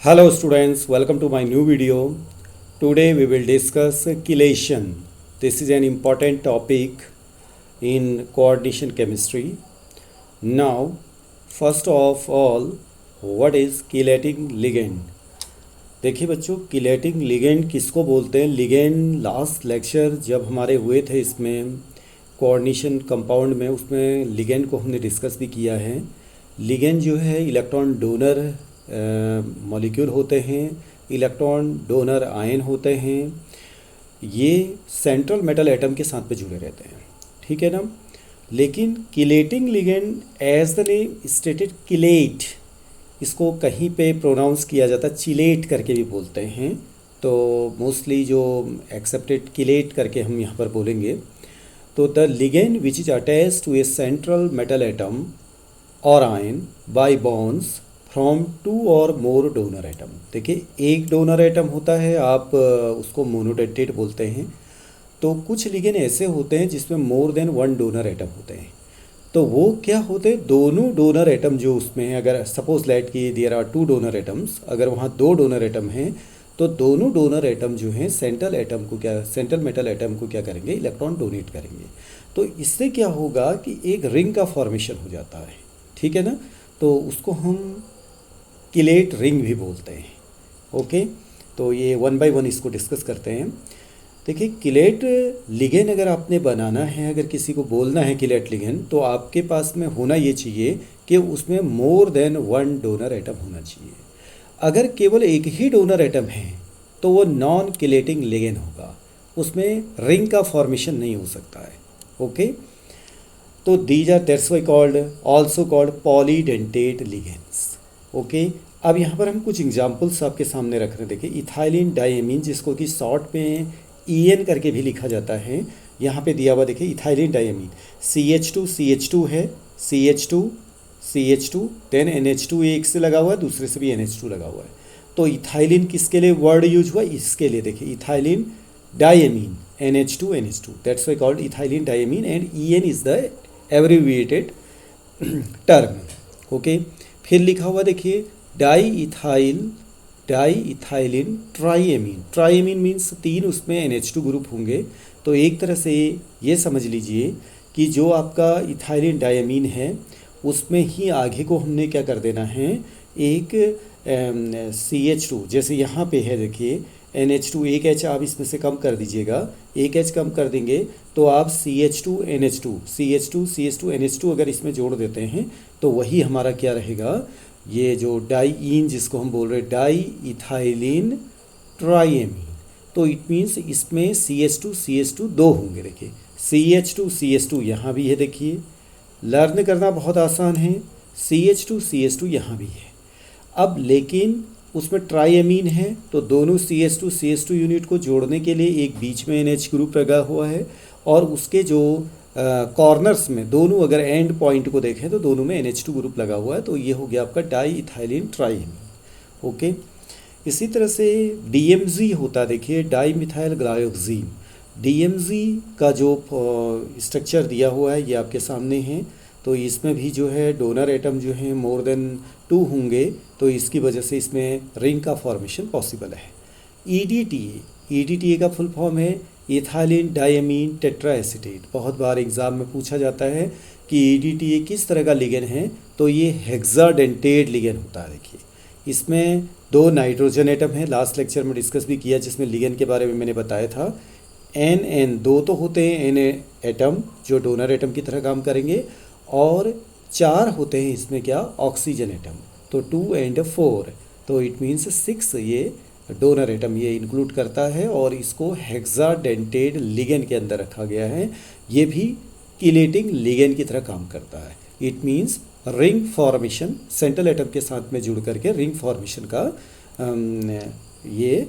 Hello students, welcome to my new video. Today we will discuss chelation. This is an important topic in coordination chemistry. Now, first of all, what is chelating ligand? देखिए बच्चों, chelating ligand किसको बोलते हैं? ligand last lecture जब हमारे हुए थे इसमें कोऑर्डिनेशन कंपाउंड में, उसमें ligand को हमने डिस्कस भी किया है. ligand जो है इलेक्ट्रॉन डोनर मॉलिक्यूल होते हैं, इलेक्ट्रॉन डोनर आयन होते हैं. ये सेंट्रल मेटल एटम के साथ में जुड़े रहते हैं, ठीक है ना. लेकिन chelating ligand as the name stated chelate, इसको कहीं पे प्रोनाउंस किया जाता है चिलेट करके भी बोलते हैं. तो मोस्टली जो एक्सेप्टेड किलेट करके हम यहाँ पर बोलेंगे. तो the ligand which is attach to a central metal atom or ion by bonds from two or more donor atom. देखिए, एक डोनर एटम होता है, आप उसको मोनोडेंटेट बोलते हैं. तो कुछ लिगेंड ऐसे होते हैं जिसमें more than one donor atom होते हैं. तो वो क्या होते हैं, दोनों डोनर एटम जो उसमें, अगर सपोज लेट कि there are two donor atoms, अगर वहाँ दो डोनर एटम हैं तो दोनों डोनर एटम जो हैं सेंट्रल मेटल एटम को क्या करेंगे, इलेक्ट्रॉन डोनेट करेंगे. तो इससे क्या होगा कि एक रिंग का फॉर्मेशन हो जाता है, ठीक है ना. तो उसको हम किलेट रिंग भी बोलते हैं. ओके, तो ये वन बाय वन इसको डिस्कस करते हैं. देखिए, किलेट लिगेंड अगर आपने बनाना है, अगर किसी को बोलना है किलेट लिगेंड, तो आपके पास में होना ये चाहिए कि उसमें more than one donor atom होना चाहिए. अगर केवल एक ही डोनर एटम है तो वो नॉन किलेटिंग लिगेंड होगा, उसमें रिंग का फॉर्मेशन नहीं हो सकता है. ओके, तो these are that's why called also called polydentate ligands. Okay, अब यहाँ पर हम कुछ एग्जांपल्स आपके सामने रख रहे हैं. देखिए, इथाइलिन डायमीन, जिसको कि शॉर्ट में EN करके भी लिखा जाता है, यहाँ पे दिया हुआ देखिए इथाइलिन डायमीन. CH2 है, CH2 देन NH2 एक से लगा हुआ है, दूसरे से भी NH2 लगा हुआ है. तो इथाइलिन किसके लिए वर्ड यूज हुआ, इसके लिए. देखिए, ethylene diamine NH2 that's why called ethylene diamine and EN is the abbreviated term. Okay, फिर लिखा हुआ देखिए डाई इथाइलिन ट्राइएमीन. ट्राइएमीन मीन्स तीन उसमें NH2 ग्रुप होंगे. तो एक तरह से ये समझ लीजिए कि जो आपका इथाइलिन डायमीन है उसमें ही आगे को हमने क्या कर देना है, एक CH2, जैसे यहाँ पे है देखिए NH2, एक H आप इसमें से कम कर दीजिएगा, एक H कम कर देंगे तो आप CH2 NH2 NH2 अगर इसमें जोड़ देते हैं तो वही हमारा क्या रहेगा, ये जो डाईइन जिसको हम बोल रहे हैं डाई इथाइलिन ट्राइएमीन. तो इट मीन्स इसमें CH2 दो होंगे. देखिए, CH2 यहाँ भी है. देखिए, लर्न करना बहुत आसान है. CH2 यहाँ भी है. अब लेकिन उसमें ट्राइएमीन है तो दोनों CH2 यूनिट को जोड़ने के लिए एक बीच में NH ग्रुप लगा हुआ है, और उसके जो कॉर्नर्स में दोनों अगर एंड पॉइंट को देखें तो दोनों में NH2 ग्रुप लगा हुआ है. तो ये हो गया आपका डाई इथाइलिन ट्राइएमीन. ओके, इसी तरह से DMZ होता है. देखिए, डाई मिथाइल ग्लाइकोजीन. DMZ का जो स्ट्रक्चर दिया हुआ है ये आपके सामने है. तो इसमें भी जो है डोनर एटम जो है मोर देन 2 होंगे, तो इसकी वजह से इसमें रिंग का फॉर्मेशन पॉसिबल है. EDTA का फुल फॉर्म है इथाइलिन डायमीन टेट्राएसिटेट. बहुत बार एग्ज़ाम में पूछा जाता है कि EDTA किस तरह का लिगेंड है, तो ये हेक्साडेंटेट लिगेंड होता है. देखिए, इसमें दो नाइट्रोजन एटम है, लास्ट लेक्चर में डिस्कस भी किया जिसमें लिगेंड के बारे में मैंने बताया था. N दो तो होते हैं N एटम जो डोनर एटम की तरह काम करेंगे, और 4 होते हैं इसमें क्या, ऑक्सीजन एटम. तो 2 and 4, तो इट मीन्स 6 ये डोनर एटम ये इंक्लूड करता है, और इसको हेक्साडेंटेट लिगेंड के अंदर रखा गया है. ये भी किलेटिंग लिगेंड की तरह काम करता है. It means ring formation, central atom के साथ में जुड़ करके रिंग फॉर्मेशन का ये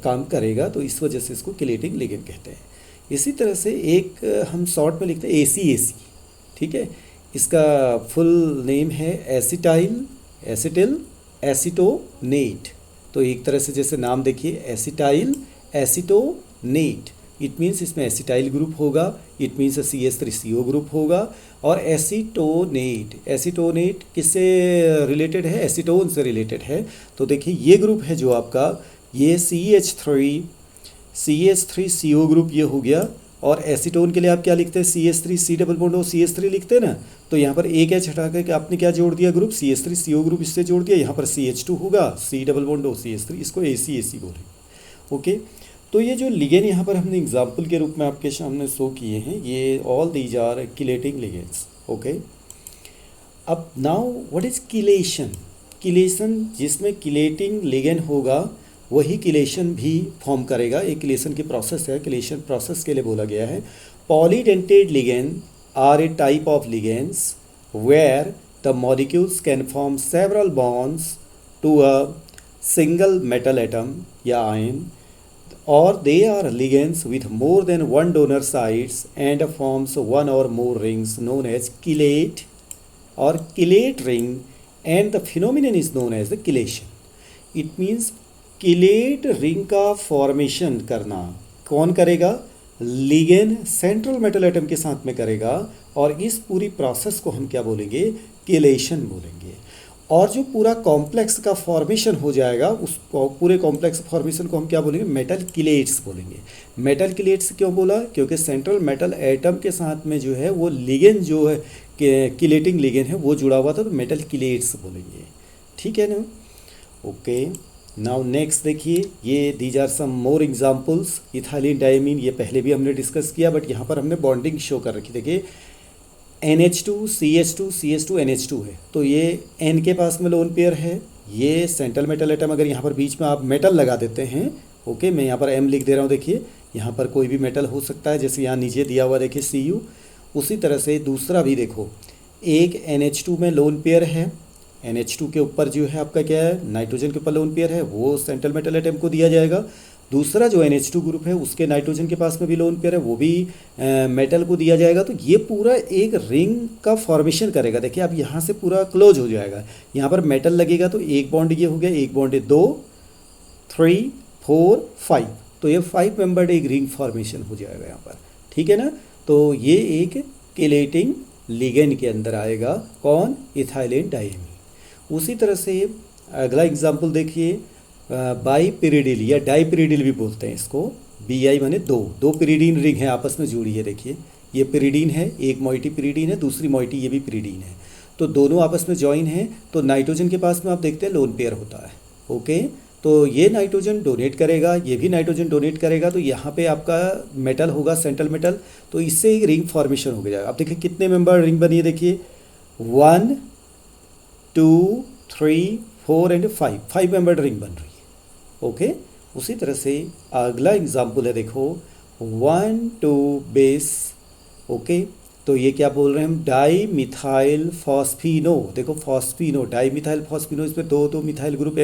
काम करेगा. तो इस वजह से इसको किलेटिंग लिगेंड कहते हैं. इसी तरह से एक हम शॉर्ट में लिखते हैं ACAC. ठीक है, इसका फुल नेम है एसिटिल एसीटोनेट. तो एक तरह से जैसे नाम देखिए एसिटाइल एसीटोनेट, इट मीन्स इसमें एसिटाइल ग्रुप होगा, इट मीन्स CH3CO ग्रुप होगा। और एसीटोनेट किससे रिलेटेड है? एसीटोन से रिलेटेड है। तो देखिए ये ग्रुप है जो आपका, ये CH3CO ग्रुप ये हो गया। और एसीटोन के लिए आप क्या लिखते हैं? CH3C डबल बॉन्ड और CH3 लिखते हैं ना। तो यहाँ पर एक H हटा करके आपने क्या जोड़ दिया? ग्रुप CH3CO ग्रुप इससे जोड़ दिया। यहाँ पर CH2 होगा, C डबल बॉन्ड और CH3, इसको AC बोलेंगे। ओके, तो ये जो लिगेंड यहाँ पर हमने एग्जाम्पल के रूप में आपके सामने शो किए हैं, ये all these are chelating ligands. Okay, अब now what is chelation? Chelation जिसमें किलेटिंग लिगेंड होगा वही किलेशन भी फॉर्म करेगा। एक किलेशन की प्रोसेस है, किलेशन प्रोसेस के लिए बोला गया है। Polydentate ligand are a type of ligands where the molecules can form several bonds to a single metal atom या ion, or they are ligands with more than one donor sites and forms one or more rings known as chelate or chelate ring, and the phenomenon is known as the chelation. It means chelate ring का formation करना कौन करेगा? Ligand central metal atom के साथ में करेगा, और इस पूरी प्रोसेस को हम क्या बोलेंगे? केलेशन बोलेंगे। और जो पूरा कॉम्प्लेक्स का फॉर्मेशन हो जाएगा, उस पूरे कॉम्प्लेक्स फॉर्मेशन को हम क्या बोलेंगे? मेटल किलेट्स बोलेंगे। मेटल किलेट्स क्यों बोला? क्योंकि सेंट्रल मेटल एटम के साथ में जो है वो लिगेंड जो है किलेटिंग लिगेंड है वो जुड़ा हुआ था, तो मेटल किलेट्स बोलेंगे। ठीक है ना? ओके, नाउ नेक्स्ट देखिए, ये these are some more examples. Ethylene diamine ये पहले भी हमने डिस्कस किया, बट यहाँ पर हमने बॉन्डिंग शो कर रखी। देखिए NH2 CH2 CH2 NH2 है, तो ये N के पास में लोन पेयर है, ये सेंट्रल मेटल एटम। अगर यहाँ पर बीच में आप मेटल लगा देते हैं, ओके, मैं यहाँ पर M लिख दे रहा हूँ। देखिए यहाँ पर कोई भी मेटल हो सकता है, जैसे यहाँ नीचे दिया हुआ देखिए Cu। उसी तरह से दूसरा भी देखो, एक NH2 में लोन पेयर है, NH2 के ऊपर जो है आपका क्या है? नाइट्रोजन के ऊपर लोन पेयर है, वो सेंट्रल मेटल एटम को दिया जाएगा। दूसरा जो NH2 ग्रुप है उसके नाइट्रोजन के पास में भी लोन पेयर है, वो भी मेटल को दिया जाएगा। तो ये पूरा एक रिंग का फॉर्मेशन करेगा। देखिए अब यहाँ से पूरा क्लोज हो जाएगा। यहाँ पर मेटल लगेगा तो एक बॉन्ड ये हो गया, एक बॉन्ड 2 3 4 5, तो ये 5 मेंबर्ड एक रिंग फॉर्मेशन हो जाएगा यहाँ पर। ठीक है ना? तो ये एक केलेटिंग लिगेंड के अंदर आएगा। कौन? Ethylene diamine. उसी तरह से अगला एग्जाम्पल देखिए, बाईपिरिडिल या डाईपिरिडिल भी बोलते हैं इसको। BI माने दो पिरिडीन रिंग है आपस में जुड़ी है। देखिए ये पिरिडीन है, एक मोइटी पिरिडीन है, दूसरी मोइटी ये भी पिरिडीन है, तो दोनों आपस में जॉइन है। तो नाइट्रोजन के पास में आप देखते हैं लोन पेयर होता है। ओके, तो ये नाइट्रोजन डोनेट करेगा, ये भी नाइट्रोजन डोनेट करेगा, तो यहाँ पे आपका मेटल होगा सेंट्रल मेटल, तो इससे एक रिंग फॉर्मेशन हो जाएगा। अब देखिए कितने मेंबर रिंग बनी है? देखिए 1 2 3 4 एंड 5 मेंबर्ड रिंग बन रही है। ओके, उसी तरह से अगला एग्जाम्पल है, देखो 1 2 बेस। ओके, तो ये क्या बोल रहे हैं हम? Di methyl phosphino. देखो फॉस्फिनो, डाई मिथाइल फॉस्फिनो, इसमें दो मिथाइल ग्रुप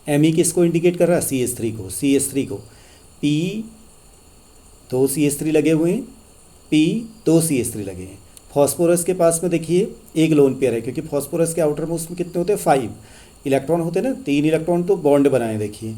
एमी किसको इंडिकेट कर रहा है? CH3 को। P 2 CH3 लगे हुए हैं, P 2 CH3 लगे हैं। फॉस्फोरस के पास में देखिए एक लोन पेयर है, क्योंकि फॉस्फोरस के आउटर मोस्ट में कितने होते हैं? 5 इलेक्ट्रॉन होते हैं ना, 3 इलेक्ट्रॉन तो बॉन्ड बनाए। देखिए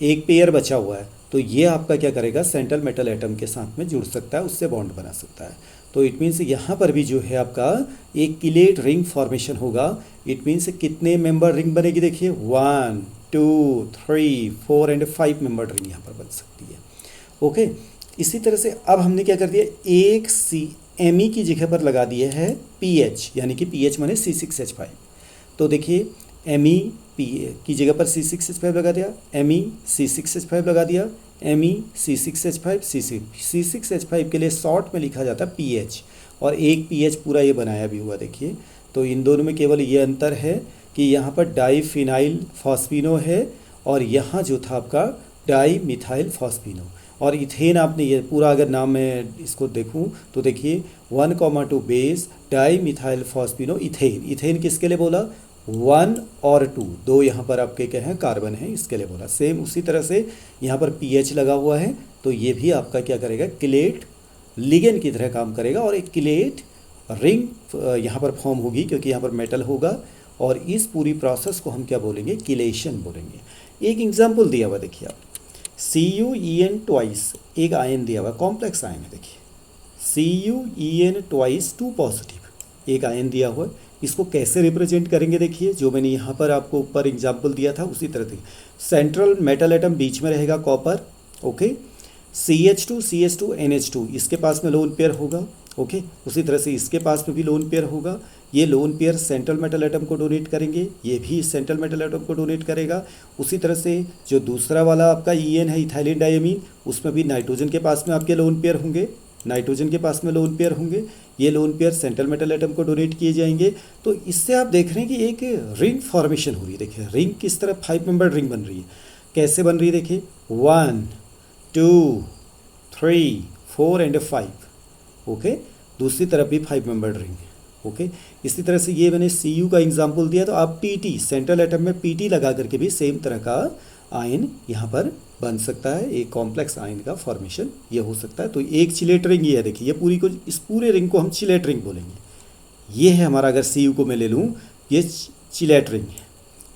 एक पेयर बचा हुआ है, तो ये आपका क्या करेगा? सेंट्रल मेटल एटम के साथ में जुड़ सकता है, उससे बॉन्ड बना सकता है। तो इट मीन्स यहाँ पर भी जो है आपका एक किलेट रिंग फॉर्मेशन होगा। इट मीन्स कितने मेंबर रिंग बनेगी? देखिए 1 2 3 4 एंड 5 मेंबर रिंग यहाँ पर बन सकती है। ओके, इसी तरह से अब हमने क्या कर दिया? एक Me की जगह पर लगा दिया है PH, यानी कि PH माने C6H5। तो देखिए Me की जगह पर C6H5 लगा दिया, Me C6H5 लगा दिया, Me C6H5 C6H5 के लिए शॉर्ट में लिखा जाता है PH, और एक PH पूरा ये बनाया भी हुआ। देखिए तो इन दोनों में केवल ये अंतर है कि यहाँ पर डाईफिनाइल फॉस्फिनो है, और यहाँ जो था आपका डाई मिथाइल फॉस्फिनो। और इथेन आपने ये पूरा अगर नाम मैं इसको देखूं तो देखिए 1,2 bis di methyl phosphino ethane. Ethane किसके लिए बोला? 1 और 2, दो यहाँ पर आपके क्या हैं? कार्बन है, इसके लिए बोला। सेम उसी तरह से यहाँ पर PH लगा हुआ है, तो ये भी आपका क्या करेगा? किलेट लिगेंड की तरह काम करेगा, और एक किलेट रिंग यहाँ पर फॉर्म होगी, क्योंकि यहाँ पर मेटल होगा। और इस पूरी प्रोसेस को हम क्या बोलेंगे? किलेशन बोलेंगे। एक एग्जाम्पल दिया हुआ देखिए आप, CuEn ट्वाइस एक आयन दिया हुआ है, कॉम्प्लेक्स आयन है देखिए, CuEn ट्वाइस 2 पॉजिटिव एक आयन दिया हुआ है। इसको कैसे रिप्रेजेंट करेंगे देखिए, जो मैंने यहाँ पर आपको ऊपर एग्जाम्पल दिया था उसी तरह से। सेंट्रल मेटल एटम बीच में रहेगा कॉपर, ओके। CH2 NH2 इसके पास में लोन पेयर होगा, ओके। उसी तरह से इसके पास में भी लोन पेयर होगा। ये lone pair central metal atom को डोनेट करेंगे, ये भी सेंट्रल मेटल एटम को डोनेट करेगा। उसी तरह से जो दूसरा वाला आपका EN है, इथाइलिन डायमीन, उसमें भी नाइट्रोजन के पास में आपके लोन पेयर होंगे, नाइट्रोजन के पास में लोन पेयर होंगे। ये lone pair central metal atom को डोनेट किए जाएंगे। तो इससे आप देख रहे हैं कि एक रिंग फॉर्मेशन हो रही है। देखिए रिंग किस तरह 5 मेंबर रिंग बन रही है, कैसे बन रही है देखिए, 1 2 3 4 एंड 5, ओके। दूसरी तरफ भी 5 मेंबर रिंग है, ओके। इसी तरह से ये मैंने Cu का एग्जाम्पल दिया, तो आप PT सेंट्रल एटम में PT लगा करके भी सेम तरह का आयन यहाँ पर बन सकता है। एक कॉम्प्लेक्स आयन का फॉर्मेशन ये हो सकता है। तो एक चिलेट रिंग ये है देखिए, ये पूरी को, इस पूरे रिंग को हम चिलेट रिंग बोलेंगे। ये है हमारा, अगर Cu को मैं ले लूँ, ये चिलेट रिंग है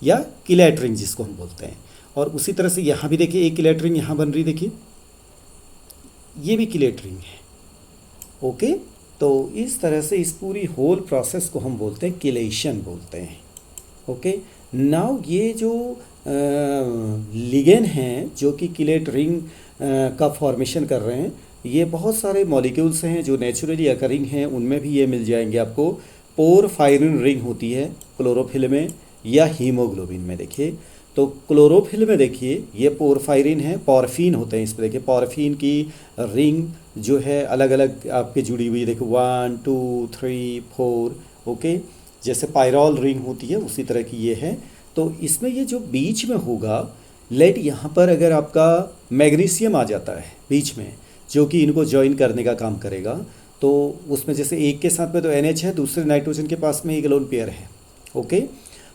या किलेट रिंग जिसको हम बोलते हैं। और उसी तरह से यहाँ भी देखिए एक किलेट रिंग यहाँ बन रही, देखिए ये भी किलेट रिंग है, ओके। तो इस तरह से इस पूरी होल प्रोसेस को हम बोलते हैं किलेशन बोलते हैं, ओके। नाउ ये जो लिगेन हैं जो कि किलेट रिंग का फॉर्मेशन कर रहे हैं, ये बहुत सारे मॉलिक्यूल्स हैं जो नेचुरली अकरिंग हैं, उनमें भी ये मिल जाएंगे आपको। पोरफायरिन रिंग होती है क्लोरोफिल में या हीमोग्लोबिन में। देखिए तो क्लोरोफिल में देखिए ये पोरफायरिन है, पॉर्फिन होते हैं इसमें। देखिए पॉर्फिन की रिंग जो है अलग अलग आपके जुड़ी हुई है, देखिए 1 2 3 4, ओके। जैसे पायरॉल रिंग होती है उसी तरह की ये है। तो इसमें ये जो बीच में होगा, लेट यहाँ पर अगर आपका मैग्नीशियम आ जाता है बीच में, जो कि इनको ज्वाइन करने का काम करेगा, तो उसमें जैसे एक के साथ में तो NH है, दूसरे नाइट्रोजन के पास में एक लोन पेयर है, ओके।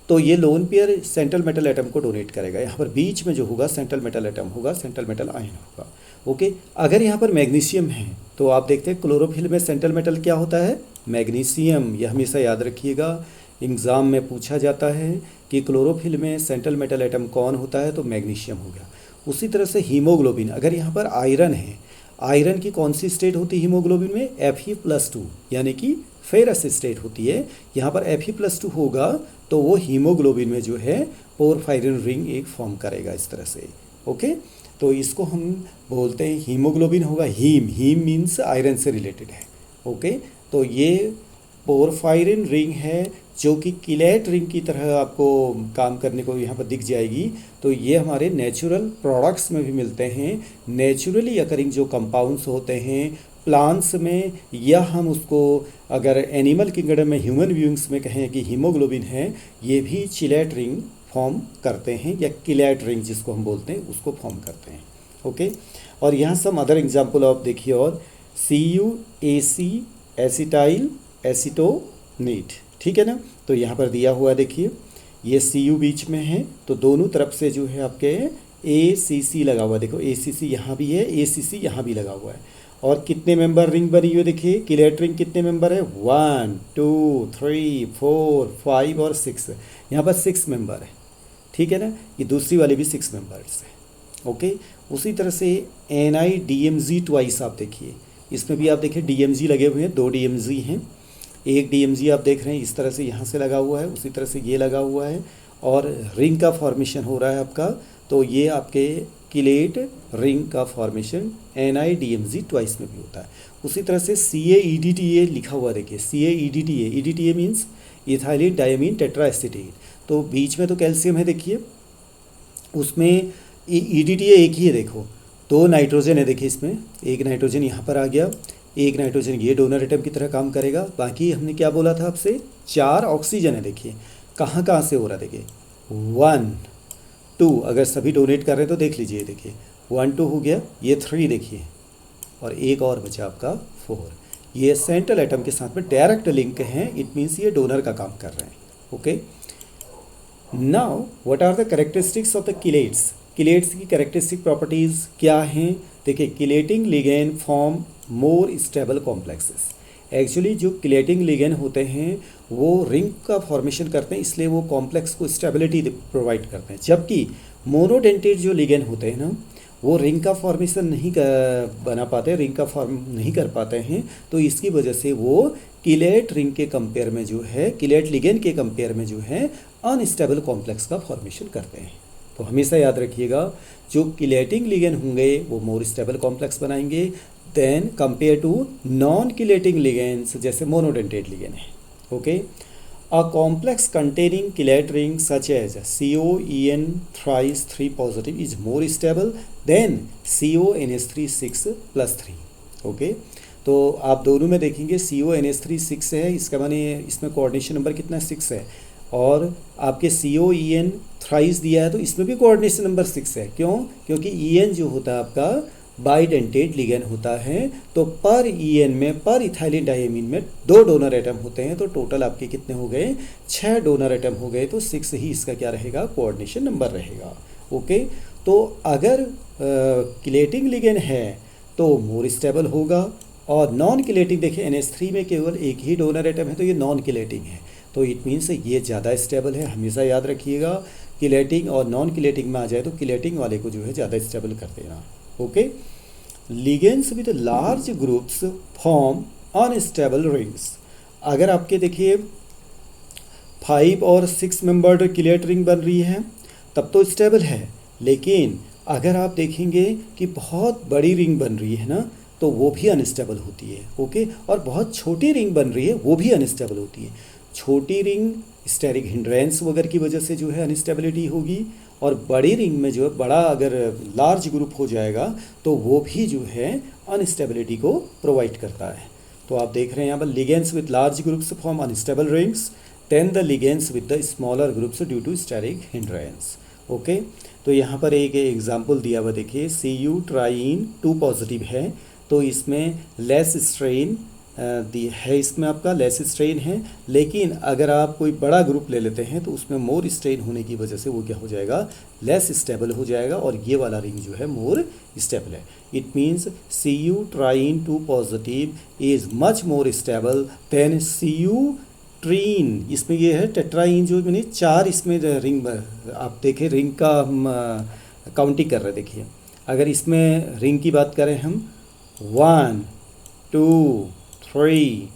तो ये lone pair central metal atom को डोनेट करेगा। यहाँ पर बीच में जो होगा सेंट्रल मेटल एटम होगा, सेंट्रल मेटल आयन होगा, ओके। अगर यहाँ पर मैग्नीशियम है तो आप देखते हैं क्लोरोफिल में सेंट्रल मेटल क्या होता है, मैग्नीशियम। यह हमेशा याद रखिएगा, एग्ज़ाम में पूछा जाता है कि क्लोरोफिल में सेंट्रल मेटल एटम कौन होता है, तो मैग्नीशियम हो गया। उसी तरह से हीमोग्लोबिन, अगर यहाँ पर आयरन है, आयरन की कौन सी स्टेट होती है हीमोग्लोबिन में, Fe+2 यानी कि फेरस स्टेट होती है। यहाँ पर Fe+2 होगा तो वो हीमोग्लोबिन में जो है पोरफायरिन रिंग एक फॉर्म करेगा इस तरह से, ओके। तो इसको हम बोलते हैं हीमोग्लोबिन होगा, हीम मीन्स आयरन से रिलेटेड है, ओके। तो ये पोरफायरिन रिंग है जो कि किलेट रिंग की तरह आपको काम करने को यहाँ पर दिख जाएगी। तो ये हमारे नेचुरल प्रोडक्ट्स में भी मिलते हैं, नेचुरली अकरिंग जो कंपाउंड्स होते हैं प्लांट्स में, या हम उसको अगर एनिमल किंगडम में, ह्यूमन बीइंग्स में कहें कि हीमोग्लोबिन है, ये भी चिलेट रिंग फॉर्म करते हैं या किलेट रिंग जिसको हम बोलते हैं उसको फॉर्म करते हैं, ओके। और यहाँ सम अदर एग्जाम्पल आप देखिए, और CuAC एसिटाइल एसीटोनेट, ठीक है ना। तो यहाँ पर दिया हुआ देखिए, ये Cu बीच में है, तो दोनों तरफ से जो है आपके ACC लगा हुआ है। देखो ACC यहाँ भी है, ACC यहाँ भी लगा हुआ है। और कितने मेंबर रिंग बनी हुई है देखिए, किलेट रिंग कितने मेंबर है, 1 2 3 4 5 और 6, यहाँ पर 6 मेंबर है, ठीक है ना। ये दूसरी वाली भी 6 मेंबर्स है, ओके। उसी तरह से NiDMZ ट्वाइस आप देखिए, इसमें भी आप देखिए DMZ लगे हुए हैं, 2 DMZ हैं। एक DMZ आप देख रहे हैं इस तरह से यहाँ से लगा हुआ है, उसी तरह से ये लगा हुआ है, और रिंग का फॉर्मेशन हो रहा है आपका। तो ये आपके किलेट रिंग का फॉर्मेशन NiDMZ ट्वाइस में भी होता है। उसी तरह से CaEDTA लिखा हुआ देखिए, EDTA means ethylene diamine tetraacetate. तो बीच में तो कैल्शियम है देखिए, उसमें EDTA एक ही है, देखो 2 नाइट्रोजन है देखिए, इसमें एक नाइट्रोजन यहाँ पर आ गया, एक नाइट्रोजन ये डोनर एटम की तरह काम करेगा। बाकी हमने क्या बोला था आपसे, 4 ऑक्सीजन है देखिए, कहाँ कहाँ से हो रहा है देखिए, 1 2, अगर सभी डोनेट कर रहे हैं तो देख लीजिए, देखिए 1 2 हो गया, ये 3 देखिए, और एक और बचा आपका 4। ये सेंट्रल एटम के साथ में डायरेक्ट लिंक हैं, इट मीन्स ये डोनर का काम कर रहे हैं, okay. Now what are the characteristics of the chelates, chelates की कैरेक्टरिस्टिक प्रॉपर्टीज़ क्या हैं। देखिए chelating ligand form more stable complexes. Actually जो किलेटिंग लिगेंड होते हैं वो रिंग का फॉर्मेशन करते हैं, इसलिए वो कॉम्प्लेक्स को स्टेबिलिटी प्रोवाइड करते हैं। जबकि मोनोडेंटेट जो लिगेंड होते हैं ना, वो रिंग का फॉर्मेशन नहीं बना पाते, रिंग का फॉर्म नहीं कर पाते हैं। तो इसकी वजह से वो किलेट रिंग के कंपेयर में जो है, किलेट लिगेंड के कंपेयर में जो है अनस्टेबल कॉम्प्लेक्स का फॉर्मेशन करते हैं। तो हमेशा याद रखिएगा, जो किलेटिंग लिगेंड होंगे वो मोर स्टेबल कॉम्प्लेक्स बनाएंगे then compare to non chelating ligands, जैसे मोनोडेंटेट लिगेंड है। Okay, a complex containing chelate ring such as COEN thrice 3 positive is more stable than CONH3 6 plus 3। Okay, तो आप दोनों में देखेंगे CONH3 6 है, इसका माने इसमें कोऑर्डिनेशन नंबर कितना 6 है, और आपके COEN थ्राइस दिया है तो इसमें भी कोऑर्डिनेशन नंबर 6 है। क्यों? क्योंकि EN जो होता है आपका बाइडेंटेट लिगेंड होता है, तो पर EN में, पर इथाइलिन डायमीन में 2 डोनर एटम होते हैं, तो टोटल आपके कितने हो गए, 6 डोनर एटम हो गए, तो 6 ही इसका क्या रहेगा, कोऑर्डिनेशन नंबर रहेगा। ओके, तो अगर किलेटिंग लिगेंड है तो मोर स्टेबल होगा, और नॉन किलेटिंग, देखिए NH3 में केवल एक ही डोनर एटम है तो ये नॉन किलेटिंग है, तो इट मीन्स ये ज़्यादा स्टेबल है। हमेशा याद रखिएगा, किलेटिंग और नॉन किलेटिंग में आ जाए तो किलेटिंग वाले को जो है ज़्यादा स्टेबल कर देना। Okay, ligands with large groups form unstable rings. अगर आपके देखिए 5 और 6 मेंबर्ड किलेट रिंग बन रही है तब तो स्टेबल है, लेकिन अगर आप देखेंगे कि बहुत बड़ी रिंग बन रही है ना, तो वो भी अनस्टेबल होती है। ओके, और बहुत छोटी रिंग बन रही है वो भी अनस्टेबल होती है। छोटी रिंग स्टेरिक हिंड्रेंस वगैरह की वजह से जो है अनस्टेबिलिटी होगी, और बड़ी रिंग में जो है बड़ा अगर लार्ज ग्रुप हो जाएगा तो वो भी जो है अनस्टेबिलिटी को प्रोवाइड करता है। तो आप देख रहे हैं यहाँ पर ligands with large groups form unstable rings, then the ligands with the smaller groups due to steric hindrance. Okay, तो यहाँ पर एक एग्जांपल दिया हुआ देखिए, Cu ट्राइन 2 पॉजिटिव है, तो इसमें लेस स्ट्रेन दी है, इसमें आपका लेस स्ट्रेन है, लेकिन अगर आप कोई बड़ा ग्रुप ले लेते हैं तो उसमें मोर स्ट्रेन होने की वजह से वो क्या हो जाएगा, लेस स्टेबल हो जाएगा, और ये वाला रिंग जो है मोर स्टेबल है। It means Cu trien 2 positive is much more stable then Cu trien, इसमें ये है टेट्राइन, जो मैंने 4 इसमें रिंग, आप देखें रिंग का हम काउंटिंग कर रहे हैं। देखिए अगर इसमें रिंग की बात करें हम 1 2 3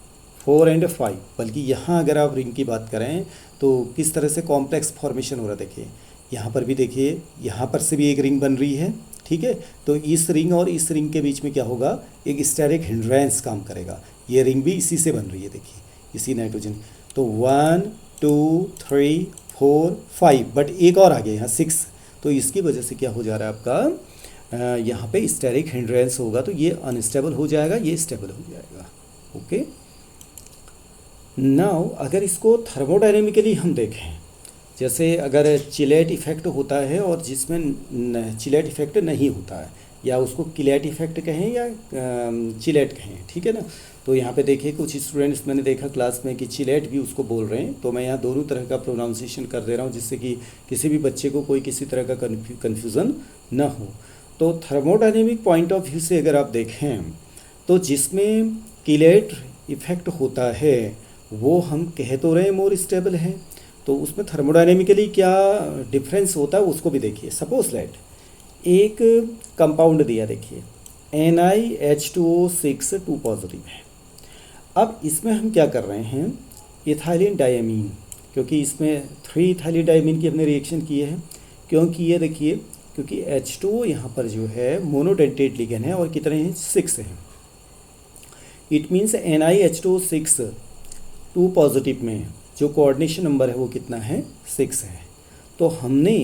4 एंड 5, बल्कि यहाँ अगर आप रिंग की बात करें तो किस तरह से कॉम्प्लेक्स फॉर्मेशन हो रहा है। देखिए यहाँ पर भी देखिए, यहाँ पर से भी एक रिंग बन रही है, ठीक है, तो इस रिंग और इस रिंग के बीच में क्या होगा, एक स्टेरिक हिंड्रेंस काम करेगा। ये रिंग भी इसी से बन रही है, देखिए इसी नाइट्रोजन, तो 1 2 3 4 5, बट एक और आ गया यहाँ 6, तो इसकी वजह से क्या हो जा रहा है आपका, यहाँ पे स्टेरिक हिंड्रेंस होगा, तो ये अनस्टेबल हो जाएगा, ये स्टेबल हो जाएगा। ओके, नाउ अगर इसको थर्मोडायनेमिकली हम देखें, जैसे अगर चिलेट इफेक्ट होता है और जिसमें चिलेट इफेक्ट नहीं होता है, या उसको किलेट इफेक्ट कहें या चिलेट कहें, ठीक है ना। तो यहाँ पे देखिए कुछ स्टूडेंट्स मैंने देखा क्लास में कि चिलेट भी उसको बोल रहे हैं, तो मैं यहाँ दोनों तरह का प्रोनाउंसिएशन कर दे रहा हूँ जिससे कि किसी भी बच्चे को कोई किसी तरह का कन्फ्यूज़न न हो। तो थर्मोडायनेमिक पॉइंट ऑफ व्यू से अगर आप देखें तो जिसमें किलेट इफेक्ट होता है वो हम कह तो रहे हैं मोर स्टेबल है, तो उसमें थर्मोडायनेमिकली क्या डिफरेंस होता है उसको भी देखिए। सपोज लेट एक कंपाउंड दिया, देखिए NiH2O6 2 पॉजिटिव है। अब इसमें हम क्या कर रहे हैं, इथाइलिन डायमीन, क्योंकि इसमें 3 इथाइलिन डायमीन की हमने रिएक्शन की है, क्योंकि ये देखिए, क्योंकि H2O यहाँ पर जो है मोनोडेंटेट लिगेंड है और कितने हैं, 6 हैं। इट मीन्स NiH2O6 2 पॉजिटिव में जो कोऑर्डिनेशन नंबर है वो कितना है, 6 है। तो हमने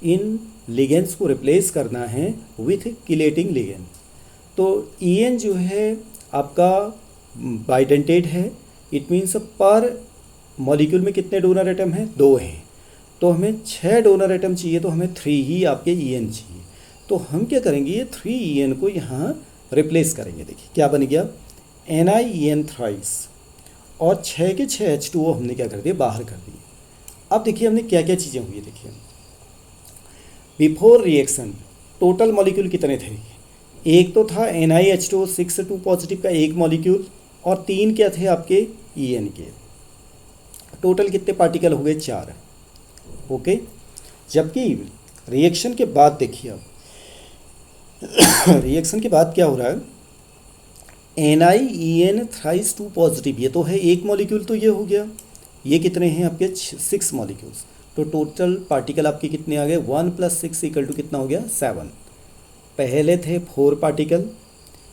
इन लिगेंड्स को रिप्लेस करना है विथ किलेटिंग लिगेंड। तो EN जो है आपका बाइडेंटेट है, इट मीन्स पर मॉलिक्यूल में कितने डोनर एटम हैं, 2 हैं, तो हमें 6 डोनर एटम चाहिए, तो हमें 3 ही आपके EN चाहिए। तो हम क्या करेंगे, ये 3 EN को यहाँ रिप्लेस करेंगे। देखिए क्या बन गया, NiEN थ्राइस, और 6 के 6 H2O हमने क्या कर दिया, बाहर कर दिए। अब देखिए हमने क्या क्या चीज़ें हुई, देखिए बिफोर रिएक्शन टोटल मॉलिक्यूल कितने थे, एक तो था NiH2O6 2 पॉजिटिव का एक मॉलिक्यूल, और 3 क्या थे आपके EN के। टोटल कितने पार्टिकल हो गए, 4। ओके, जबकि रिएक्शन के बाद देखिए अब रिएक्शन के बाद क्या हो रहा है, NiEN थ्राइस 2 पॉजिटिव, ये तो है एक मॉलिक्यूल, तो ये हो गया, ये कितने हैं आपके 6 मॉलिक्यूल्स, तो टोटल पार्टिकल आपके कितने आ गए 1 + 6 = कितना हो गया 7। पहले थे 4 पार्टिकल,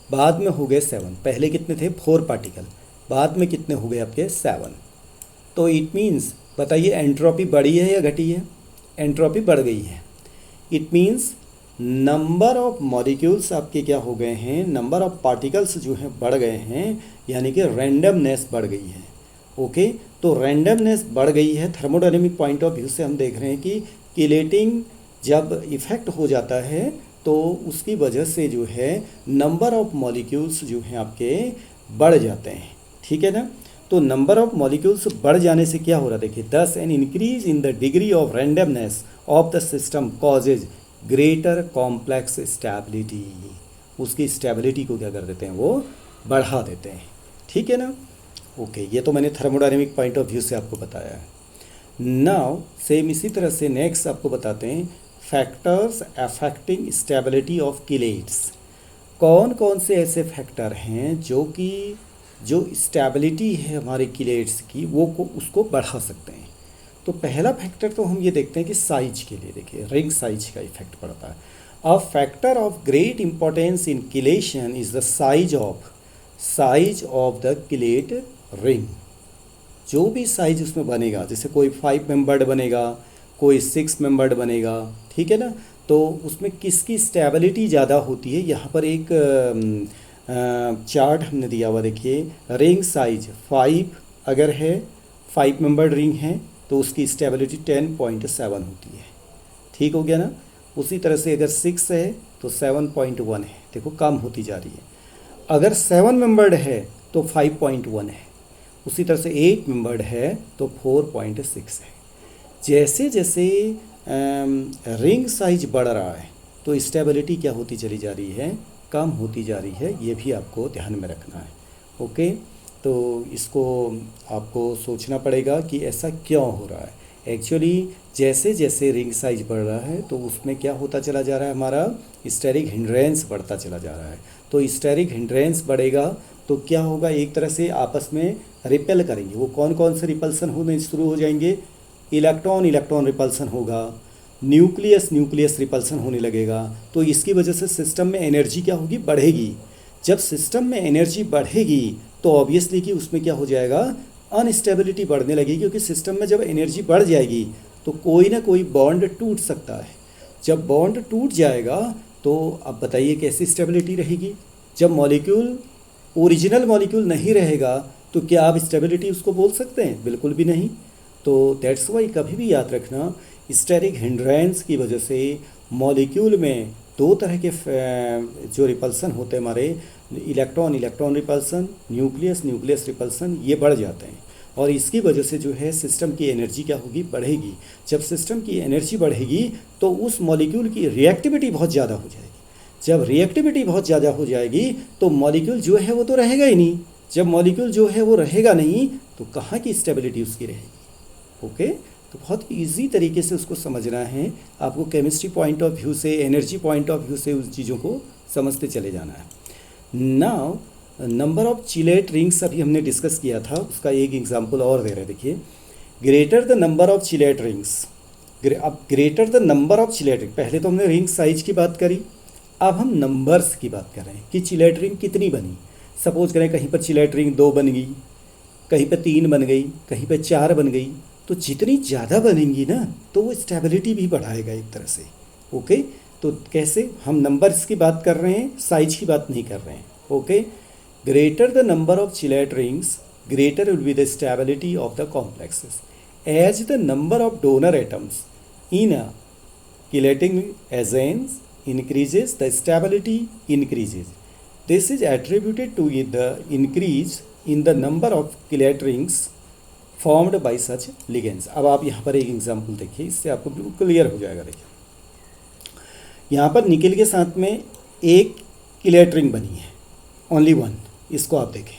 बाद में हो गए 7। पहले कितने थे 4 पार्टिकल, बाद में कितने हो गए आपके 7। तो इट मीन्स बताइए एंट्रोपी बढ़ी है या घटी है, एंट्रोपी बढ़ गई है। It means number of molecules आपके क्या हो गए हैं, नंबर ऑफ पार्टिकल्स जो हैं बढ़ गए हैं, यानी कि रैंडमनेस बढ़ गई है। ओके, तो रैंडमनेस बढ़ गई है। थर्मोडायनेमिक पॉइंट ऑफ व्यू से हम देख रहे हैं कि किलेटिंग जब इफ़ेक्ट हो जाता है तो उसकी वजह से जो है नंबर ऑफ मॉलिक्यूल्स जो हैं आपके बढ़ जाते हैं, ठीक है ना। तो नंबर ऑफ मॉलिक्यूल्स बढ़ जाने से क्या हो रहा है, देखिए दस an increase in the degree of randomness of the system causes greater complex stability, उसकी स्टेबिलिटी को क्या कर देते हैं, वो बढ़ा देते हैं, ठीक है ना। ओके, ये तो मैंने थर्मोडायनेमिक पॉइंट ऑफ व्यू से आपको बताया है। नाउ सेम इसी तरह से नेक्स्ट आपको बताते हैं फैक्टर्स अफेक्टिंग स्टेबिलिटी ऑफ किलेट्स। कौन कौन से ऐसे फैक्टर हैं जो स्टेबिलिटी है हमारे किलेट्स की वो उसको बढ़ा सकते हैं। तो पहला फैक्टर तो हम ये देखते हैं कि साइज के लिए, देखिए रिंग साइज का इफेक्ट पड़ता है। A factor of great importance in chelation is the size of the chelate ring. जो भी साइज उसमें बनेगा, जैसे कोई 5 मेंबर्ड बनेगा, कोई 6 मेंबर्ड बनेगा, ठीक है ना, तो उसमें किसकी स्टेबिलिटी ज़्यादा होती है। यहाँ पर एक चार्ट हमने दिया हुआ, देखिए रिंग साइज 5 अगर है, 5 मेंबर्ड रिंग है तो उसकी स्टेबिलिटी 10.7 होती है, ठीक हो गया ना। उसी तरह से अगर 6 है तो 7.1 है, देखो कम होती जा रही है। अगर 7 मेंबर्ड है तो 5.1 है, उसी तरह से 8 मेंबर्ड है तो 4.6 है। जैसे जैसे रिंग साइज बढ़ रहा है तो स्टेबिलिटी क्या होती चली जा रही है, कम होती जा रही है, ये भी आपको ध्यान में रखना है। ओके, तो इसको आपको सोचना पड़ेगा कि ऐसा क्यों हो रहा है। एक्चुअली जैसे जैसे रिंग साइज बढ़ रहा है तो उसमें क्या होता चला जा रहा है, हमारा स्टेरिक हिंड्रेंस बढ़ता चला जा रहा है। तो स्टेरिक हिंड्रेंस बढ़ेगा तो क्या होगा, एक तरह से आपस में रिपेल करेंगे। वो कौन कौन से रिपल्सन होने शुरू हो जाएंगे, इलेक्ट्रॉन इलेक्ट्रॉन रिपल्सन होगा, न्यूक्लियस न्यूक्लियस रिपल्सन होने लगेगा। तो इसकी वजह से सिस्टम में एनर्जी क्या होगी, बढ़ेगी। जब सिस्टम में एनर्जी बढ़ेगी तो ऑब्वियसली कि उसमें क्या हो जाएगा, अनस्टेबिलिटी बढ़ने लगेगी, क्योंकि सिस्टम में जब एनर्जी बढ़ जाएगी तो कोई ना कोई बॉन्ड टूट सकता है। जब बॉन्ड टूट जाएगा तो अब बताइए कैसी स्टेबिलिटी रहेगी। जब मॉलिक्यूल ओरिजिनल मॉलिक्यूल नहीं रहेगा तो क्या आप स्टेबिलिटी उसको बोल सकते हैं, बिल्कुल भी नहीं। तो दैट्स वाई कभी भी याद रखना, स्टेरिक हिंड्रेंस की वजह से मॉलिक्यूल में दो तरह के जो रिपल्सन होते हैं हमारे, electron electron repulsion, nucleus nucleus repulsion, ये बढ़ जाते हैं। और इसकी वजह से जो है सिस्टम की एनर्जी क्या होगी, बढ़ेगी। जब सिस्टम की एनर्जी बढ़ेगी तो उस मॉलिक्यूल की रिएक्टिविटी बहुत ज़्यादा हो जाएगी। जब रिएक्टिविटी बहुत ज़्यादा हो जाएगी तो मॉलिक्यूल जो है वो तो रहेगा ही नहीं। जब मॉलिक्यूल जो है वो रहेगा नहीं तो कहाँ की स्टेबिलिटी उसकी रहेगी। ओके, तो बहुत इजी तरीके से उसको समझना है आपको, केमिस्ट्री पॉइंट ऑफ व्यू से, एनर्जी पॉइंट ऑफ व्यू से उस चीज़ों को समझते चले जाना है। Now number of chelate rings अभी हमने डिस्कस किया था, उसका एक एग्जांपल और दे रहे हैं, देखिए greater the number of chelate rings. अब greater the number of chelate ring, पहले तो हमने रिंग साइज की बात करी, अब हम नंबर्स की बात कर रहे हैं कि चिलेट रिंग कितनी बनी। सपोज करें कहीं पर चिलेट रिंग 2 बन गई, कहीं पर 3 बन गई, कहीं पर 4 बन गई, तो जितनी ज़्यादा बनेंगी ना तो वो स्टेबिलिटी भी बढ़ाएगा एक तरह से। ओके, तो कैसे, हम नंबर्स की बात कर रहे हैं, साइज की बात नहीं कर रहे हैं। Okay, greater the number of chelate rings greater will be the stability of the complexes. As the number of donor atoms in a chelating agents increases, the stability increases. This is attributed to the increase in the number of chelate rings formed by such ligands. अब आप यहाँ पर एक example देखिए, इससे आपको बिल्कुल clear हो जाएगा। देखिए यहाँ पर निकेल के साथ में एक chelate ring बनी है, ओनली वन, इसको आप देखें,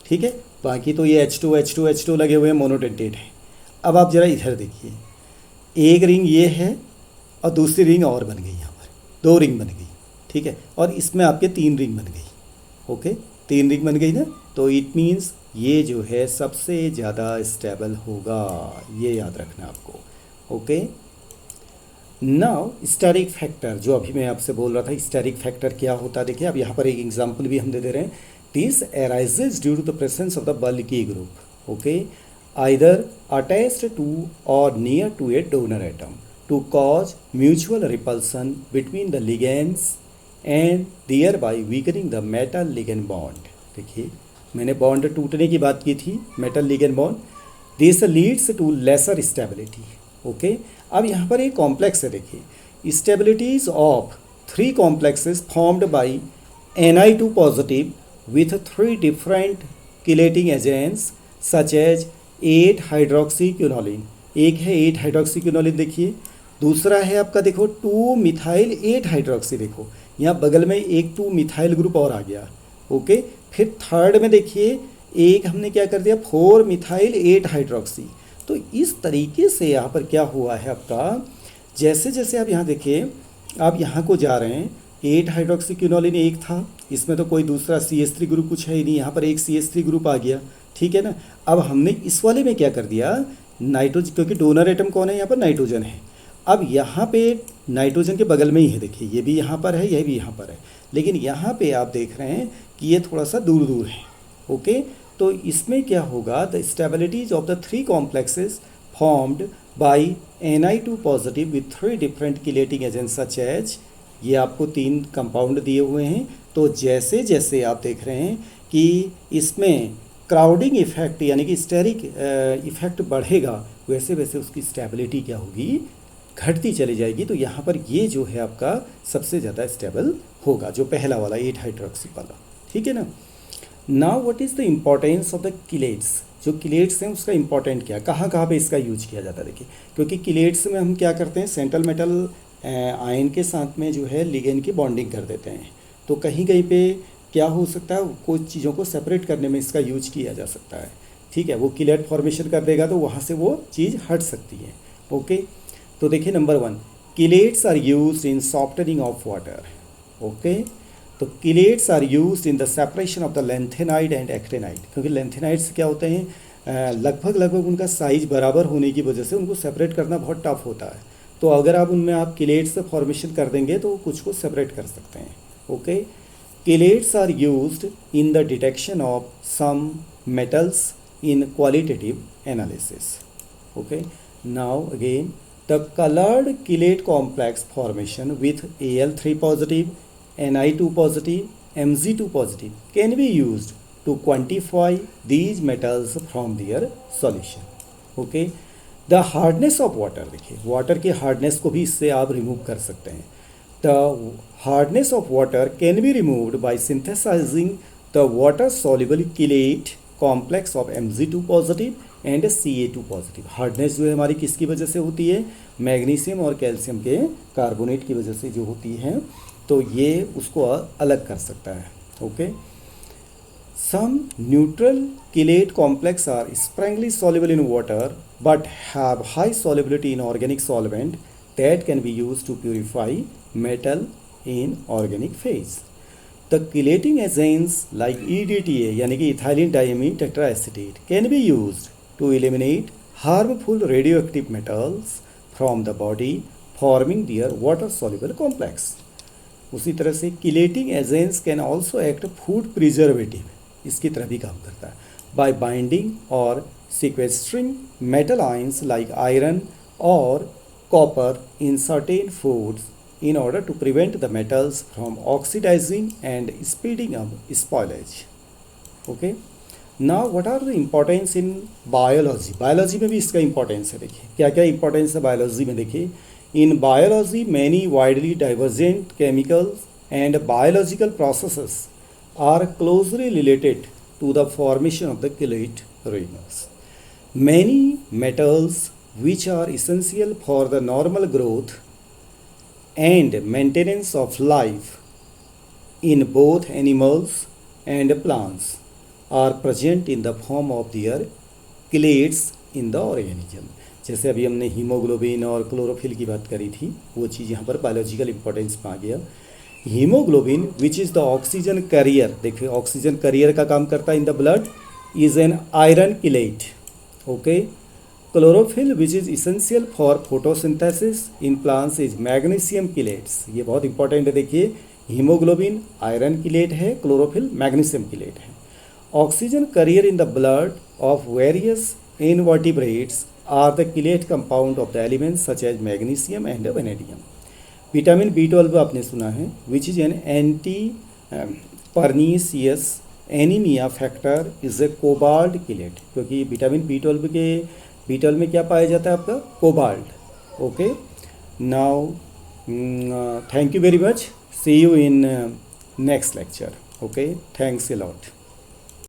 ठीक है। बाकी तो ये H2 लगे हुए हैं, मोनोटेंटेट है। अब आप ज़रा इधर देखिए, एक रिंग ये है और दूसरी रिंग और बन गई, यहाँ पर 2 रिंग बन गई। ठीक है, और इसमें आपके 3 रिंग बन गई। ओके, 3 रिंग बन गई ना, तो इट मीन्स ये जो है सबसे ज़्यादा स्टेबल होगा, ये याद रखना आपको। ओके, नाउ स्टेरिक फैक्टर, जो अभी मैं आपसे बोल रहा था स्टेरिक फैक्टर क्या होता है, देखिए अब यहाँ पर एक एग्जांपल भी हम दे रहे हैं। This arises due to the presence of the bulky group, okay, either attached to or near to a donor atom to cause mutual repulsion between the ligands and their by weakening the metal ligand bond. देखिए मैंने bond टूटने की बात की थी, metal ligand bond, this leads to lesser stability. Okay, अब यहाँ पर एक कॉम्प्लेक्स है, देखिए stabilities of 3 complexes formed by Ni2 positive with 3 different chelating agents such as 8 हाइड्रोक्सीक्विनोलिन, एक है 8 हाइड्रोक्सीक्विनोलिन देखिए, दूसरा है आपका देखो 2 मिथाइल 8 हाइड्रोक्सी, देखो यहाँ बगल में एक 2 मिथाइल ग्रुप और आ गया। ओके, फिर थर्ड में देखिए एक हमने क्या कर दिया 4 मिथाइल 8 हाइड्रोक्सी। तो इस तरीके से यहाँ पर क्या हुआ है आपका, जैसे जैसे आप यहाँ देखिए, आप यहाँ को जा रहे हैं, 8 हाइड्रोक्सीक्विनोलिन एक था, इसमें तो कोई दूसरा CH3 ग्रुप कुछ है ही नहीं, यहाँ पर एक CH3 ग्रुप आ गया, ठीक है ना। अब हमने इस वाले में क्या कर दिया, नाइट्रोजन, क्योंकि डोनर एटम कौन है यहाँ पर, नाइट्रोजन है। अब यहाँ पे नाइट्रोजन के बगल में ही है, देखिए ये भी यहाँ पर है, यह भी यहाँ पर है, लेकिन यहाँ पे आप देख रहे हैं कि ये थोड़ा सा दूर दूर है। ओके, तो इसमें क्या होगा, the stabilities of the 3 complexes formed by Ni2 positive with 3 different chelating agents such as, ये आपको 3 कंपाउंड दिए हुए हैं। तो जैसे जैसे आप देख रहे हैं कि इसमें क्राउडिंग इफेक्ट यानी कि स्टेरिक इफेक्ट बढ़ेगा, वैसे वैसे उसकी स्टेबिलिटी क्या होगी, घटती चली जाएगी। तो यहाँ पर ये जो है आपका सबसे ज़्यादा स्टेबल होगा, जो पहला वाला 8 हाइड्रोक्सी वाला, ठीक है ना। Now what is the importance of the किलेट्स, जो किलेट्स हैं उसका इंपॉर्टेंट क्या, कहाँ कहाँ पे इसका यूज किया जाता है, देखिए क्योंकि किलेट्स में हम क्या करते हैं, सेंट्रल मेटल आयन के साथ में जो है लिगेंड की बॉन्डिंग कर देते हैं। तो कहीं कहीं पे क्या हो सकता है, कुछ चीज़ों को सेपरेट करने में इसका यूज किया जा सकता है, ठीक है, वो किलेट फॉर्मेशन कर देगा तो वहाँ से वो चीज़ हट सकती है। ओके, तो देखिए number 1, chelates are used in softening of water. Okay, तो chelates are used in the separation of the lanthanide and actinide, क्योंकि लेंथेनाइड से क्या होते हैं, लगभग उनका साइज बराबर होने की वजह से उनको सेपरेट करना बहुत टफ होता है। तो अगर आप उनमें आप किलेट्स से फॉर्मेशन कर देंगे तो कुछ को सेपरेट कर सकते हैं। Okay, chelates are used in the detection of some metals in qualitative analysis. Okay, now again the coloured chelate complex formation with Al3 positive, Ni2 positive, Mg2 positive can be used to quantify these metals from their solution. Okay, the hardness of water, देखिए water की hardness को भी इससे आप remove कर सकते हैं। The hardness of water can be removed by synthesizing the water soluble chelate complex of Mg2 positive and Ca2 positive। Hardness जो है हमारी किसकी वजह से होती है, मैग्नीशियम और कैल्शियम के कार्बोनेट की वजह से जो होती है, तो ये उसको अलग कर सकता है। Okay, some neutral chelate complex are sparingly soluble in water but have high solubility in organic solvent that can be used to purify metal in organic phase. The chelating agents like EDTA यानी कि ethylene diamine tetraacetate can be used to eliminate harmful radioactive metals from the body forming their water soluble complex. उसी तरह से chelating agents can also act food preservative, इसकी तरह भी काम करता है, बाय बाइंडिंग और sequestering metal ions like iron और copper in certain foods in order to prevent the metals from oxidizing and speeding up spoilage. Okay, now what are the importance in biology, biology में भी इसका importance है। देखिए क्या क्या importance है biology में, देखिए in biology many widely divergent chemicals and biological processes are closely related to the formation of the chelate rings. Many metals which are essential for the normal growth and maintenance of life in both animals and plants are present in the form of their chelates in the organism. जैसे अभी हमने haemoglobin और chlorophyll की बात करी थी, वो चीज़ यहाँ पर बायोलॉजिकल इंपॉर्टेंस में आ गया। Haemoglobin which is the oxygen carrier, देखिए ऑक्सीजन कैरियर का काम करता है in the blood, is an iron chelate. Okay. Chlorophyll which is essential for photosynthesis in plants is magnesium chelates. ये बहुत इंपॉर्टेंट है. देखिए हीमोग्लोबिन आयरन किलेट है, क्लोरोफिल मैग्नीशियम किलेट है. Oxygen carrier in the blood of various invertebrates are the chelate compound of the elements such as magnesium and vanadium. Vitamin B12 आपने सुना है which is an anti pernicious anaemia factor is a cobalt chelate, क्योंकि vitamin B12 में क्या पाया जाता है आपका cobalt. Okay. Now thank you very much. See you in next lecture. Okay. Thanks a lot.